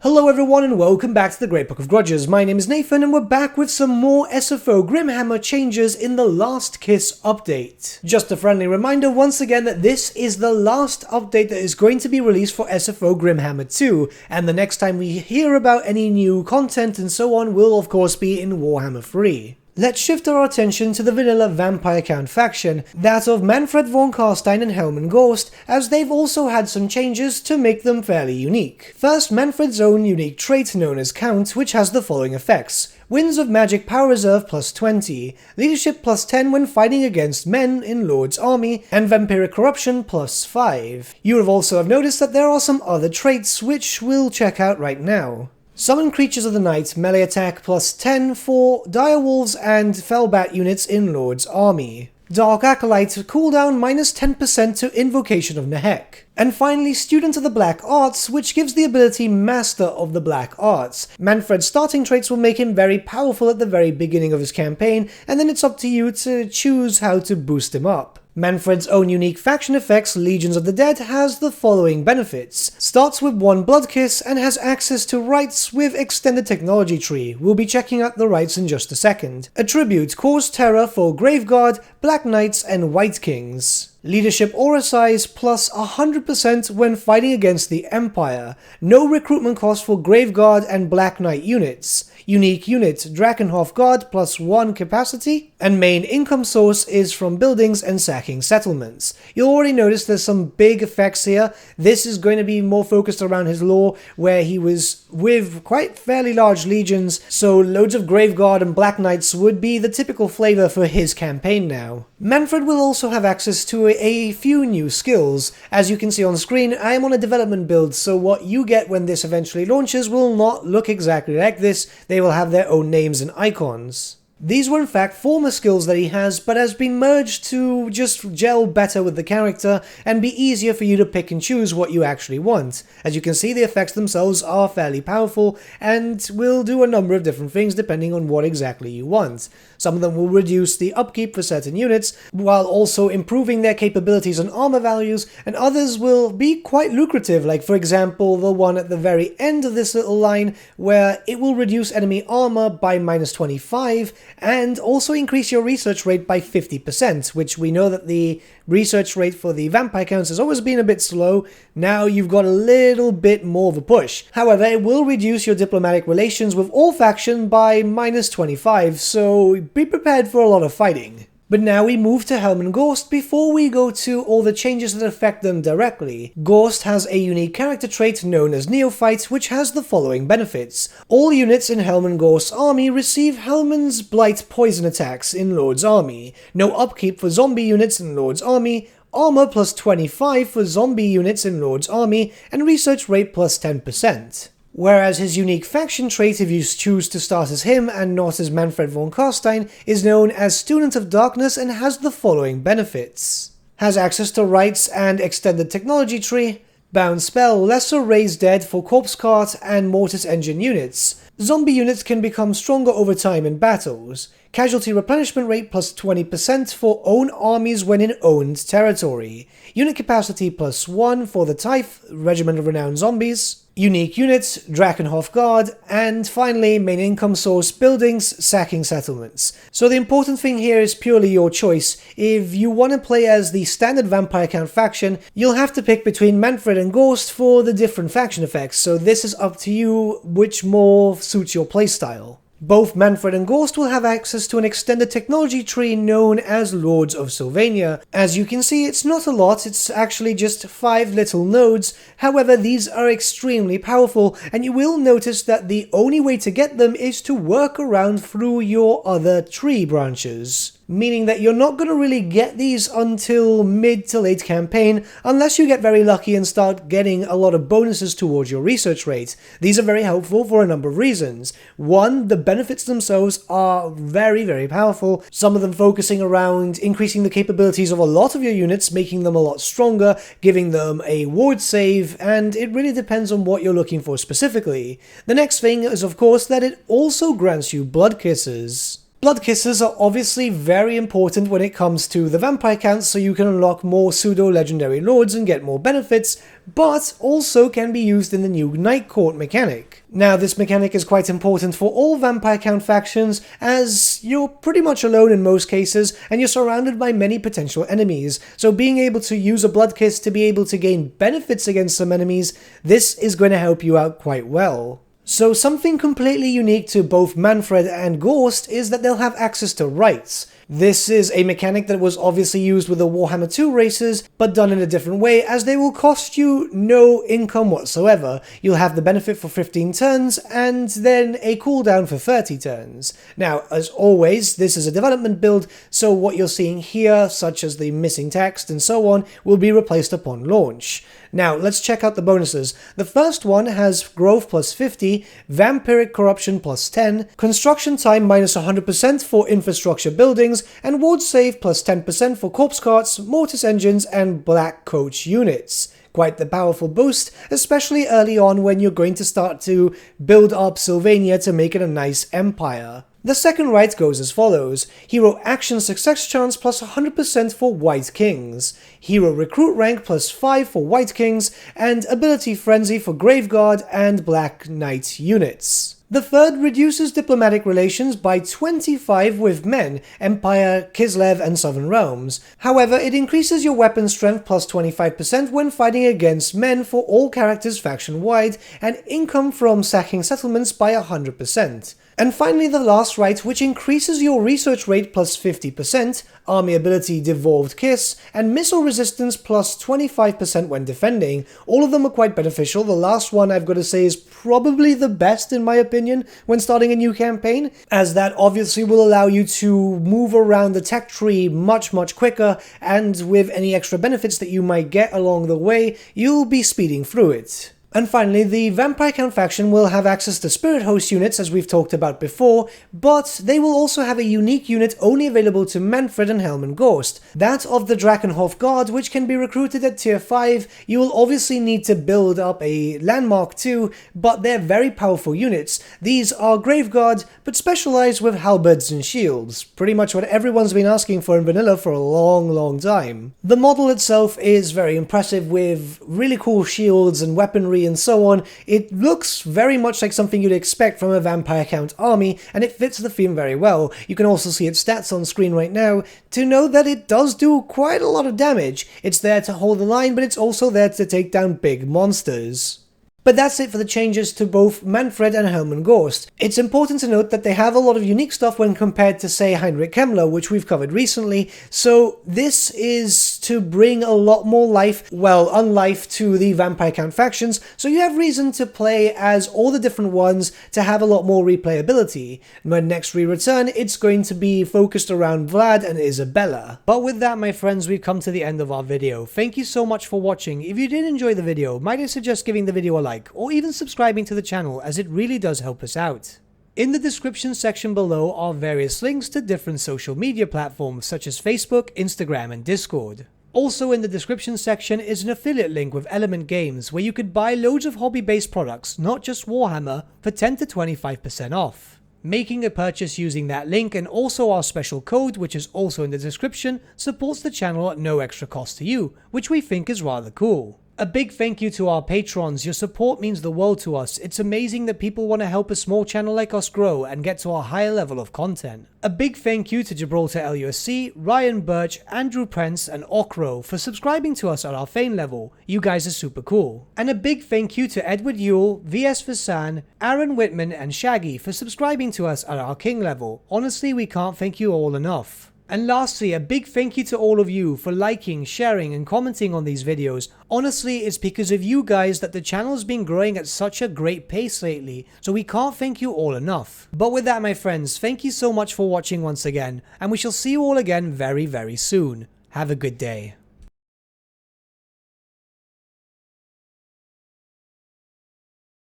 Hello everyone and welcome back to the Great Book of Grudges. My name is Nathan and we're back with some more SFO Grimhammer changes in the Last Kiss update. Just a friendly reminder once again that this is the last update that is going to be released for SFO Grimhammer 2, and the next time we hear about any new content and so on will of course be in Warhammer 3. Let's shift our attention to the vanilla vampire count faction, that of Mannfred von Carstein and Helman Ghorst, as they've also had some changes to make them fairly unique. First, Mannfred's own unique trait known as Count, which has the following effects. Winds of Magic Power Reserve plus 20, Leadership plus 10 when fighting against men in Lord's army, and Vampiric Corruption plus 5. You have also noticed that there are some other traits which we'll check out right now. Summon Creatures of the Night, melee attack plus 10 for direwolves and fellbat units in Lord's army. Dark Acolyte, cooldown minus 10% to Invocation of Nehek. And finally, Student of the Black Arts, which gives the ability Master of the Black Arts. Mannfred's starting traits will make him very powerful at the very beginning of his campaign, and then it's up to you to choose how to boost him up. Mannfred's own unique faction effects, Legions of the Dead, has the following benefits. Starts with 1 Blood Kiss and has access to rights with Extended Technology Tree. We'll be checking out the rights in just a second. Attribute, Cause Terror for Graveguard, Black Knights and White Kings. Leadership aura size plus 100% when fighting against the Empire. No recruitment cost for Graveguard and Black Knight units. Unique unit, Drakenhoff Guard plus 1 capacity. And main income source is from buildings and sacking settlements. You'll already notice there's some big effects here. This is going to be more focused around his lore, where he was with quite fairly large legions, so loads of Graveguard and Black Knights would be the typical flavor for his campaign now. Mannfred will also have access to a few new skills. As you can see on screen, I am on a development build, so what you get when this eventually launches will not look exactly like this. They will have their own names and icons. These were in fact former skills that he has, but has been merged to just gel better with the character and be easier for you to pick and choose what you actually want. As you can see, the effects themselves are fairly powerful and will do a number of different things depending on what exactly you want. Some of them will reduce the upkeep for certain units, while also improving their capabilities and armor values, and others will be quite lucrative, like for example the one at the very end of this little line, where it will reduce enemy armor by minus 25, and also increase your research rate by 50%, which we know that the research rate for the vampire counts has always been a bit slow. Now you've got a little bit more of a push. However, it will reduce your diplomatic relations with all faction by minus 25, so be prepared for a lot of fighting. But now we move to Helman Ghorst before we go to all the changes that affect them directly. Ghorst has a unique character trait known as Neophyte, which has the following benefits. All units in Helman Ghorst's army receive Helman's Blight poison attacks in Lord's army. No upkeep for zombie units in Lord's army. Armor plus 25 for zombie units in Lord's army, and research rate plus 10%. Whereas his unique faction trait, if you choose to start as him and not as Mannfred von Carstein, is known as Student of Darkness and has the following benefits. Has access to rights and Extended Technology Tree. Bound spell, Lesser Raise Dead for Corpse Cart and Mortis Engine units. Zombie units can become stronger over time in battles. Casualty replenishment rate plus 20% for own armies when in owned territory. Unit capacity plus 1 for the Typh, Regiment of Renowned Zombies. Unique units, Drakenhoff Guard, and finally main income source, buildings, sacking settlements. So the important thing here is purely your choice. If you want to play as the standard vampire count faction, you'll have to pick between Mannfred and Ghorst for the different faction effects, so this is up to you which more suits your playstyle. Both Mannfred and Ghorst will have access to an extended technology tree known as Lords of Sylvania. As you can see, it's not a lot, it's actually just 5 little nodes. However, these are extremely powerful, and you will notice that the only way to get them is to work around through your other tree branches. Meaning that you're not going to really get these until mid to late campaign, unless you get very lucky and start getting a lot of bonuses towards your research rate. These are very helpful for a number of reasons. One, the benefits themselves are very, very powerful, some of them focusing around increasing the capabilities of a lot of your units, making them a lot stronger, giving them a ward save, and it really depends on what you're looking for specifically. The next thing is of course that it also grants you blood kisses. Blood Kisses are obviously very important when it comes to the vampire count, so you can unlock more pseudo-legendary lords and get more benefits, but also can be used in the new Night Court mechanic. Now, this mechanic is quite important for all vampire count factions, as you're pretty much alone in most cases, and you're surrounded by many potential enemies, so being able to use a Blood Kiss to be able to gain benefits against some enemies, this is going to help you out quite well. So something completely unique to both Mannfred and Ghorst is that they'll have access to rights. This is a mechanic that was obviously used with the Warhammer 2 races, but done in a different way, as they will cost you no income whatsoever. You'll have the benefit for 15 turns, and then a cooldown for 30 turns. Now, as always, this is a development build, so what you're seeing here, such as the missing text and so on, will be replaced upon launch. Now, let's check out the bonuses. The first one has growth plus 50, vampiric corruption plus 10, construction time minus 100% for infrastructure buildings, and ward save plus 10% for corpse carts, mortis engines, and black coach units. Quite the powerful boost, especially early on when you're going to start to build up Sylvania to make it a nice empire. The second right goes as follows: Hero Action Success Chance plus 100% for White Kings, Hero Recruit Rank plus 5 for White Kings, and Ability Frenzy for Graveguard and Black Knight units. The third reduces diplomatic relations by 25 with men, Empire, Kislev, and Southern Realms. However, it increases your weapon strength plus 25% when fighting against men for all characters faction-wide, and income from sacking settlements by 100%. And finally, the last right, which increases your research rate plus 50%, army ability Devolved Kiss, and missile resistance plus 25% when defending. All of them are quite beneficial. The last one, I've got to say, is probably the best in my opinion when starting a new campaign, as that obviously will allow you to move around the tech tree much quicker, and with any extra benefits that you might get along the way, you'll be speeding through it. And finally, the Vampire Count faction will have access to Spirit Host units, as we've talked about before, but they will also have a unique unit only available to Mannfred and Helman Ghorst, that of the Drakenhoff Guard, which can be recruited at tier 5. You will obviously need to build up a landmark too, but they're very powerful units. These are Graveguard, but specialized with halberds and shields, pretty much what everyone's been asking for in vanilla for a long time. The model itself is very impressive, with really cool shields and weaponry and so on. It looks very much like something you'd expect from a Vampire Count army, and it fits the theme very well. You can also see its stats on screen right now to know that it does do quite a lot of damage. It's there to hold the line, but it's also there to take down big monsters. But that's it for the changes to both Mannfred and Helman Ghorst. It's important to note that they have a lot of unique stuff when compared to, say, Heinrich Kemmler, which we've covered recently, so this is to bring a lot more life, well, unlife to the Vampire Count factions, so you have reason to play as all the different ones to have a lot more replayability. When next we return, it's going to be focused around Vlad and Isabella. But with that, my friends, we've come to the end of our video. Thank you so much for watching. If you did enjoy the video, might I suggest giving the video a like, or even subscribing to the channel, as it really does help us out. In the description section below are various links to different social media platforms such as Facebook, Instagram, and Discord. Also in the description section is an affiliate link with Element Games, where you could buy loads of hobby-based products, not just Warhammer, for 10 to 25% off. Making a purchase using that link and also our special code, which is also in the description, supports the channel at no extra cost to you, which we think is rather cool. A big thank you to our patrons. Your support means the world to us. It's amazing that people want to help a small channel like us grow and get to a higher level of content. A big thank you to Gibraltar LUSC, Ryan Bertsche, Andrew Prince, and Okro for subscribing to us at our Fane level. You guys are super cool. And a big thank you to Edward Yule, VS Vasan, Aaron Whitman, and Shaggy for subscribing to us at our King level. Honestly, we can't thank you all enough. And lastly, a big thank you to all of you for liking, sharing, and commenting on these videos. Honestly, it's because of you guys that the channel's been growing at such a great pace lately, so we can't thank you all enough. But with that, my friends, thank you so much for watching once again, and we shall see you all again very soon. Have a good day.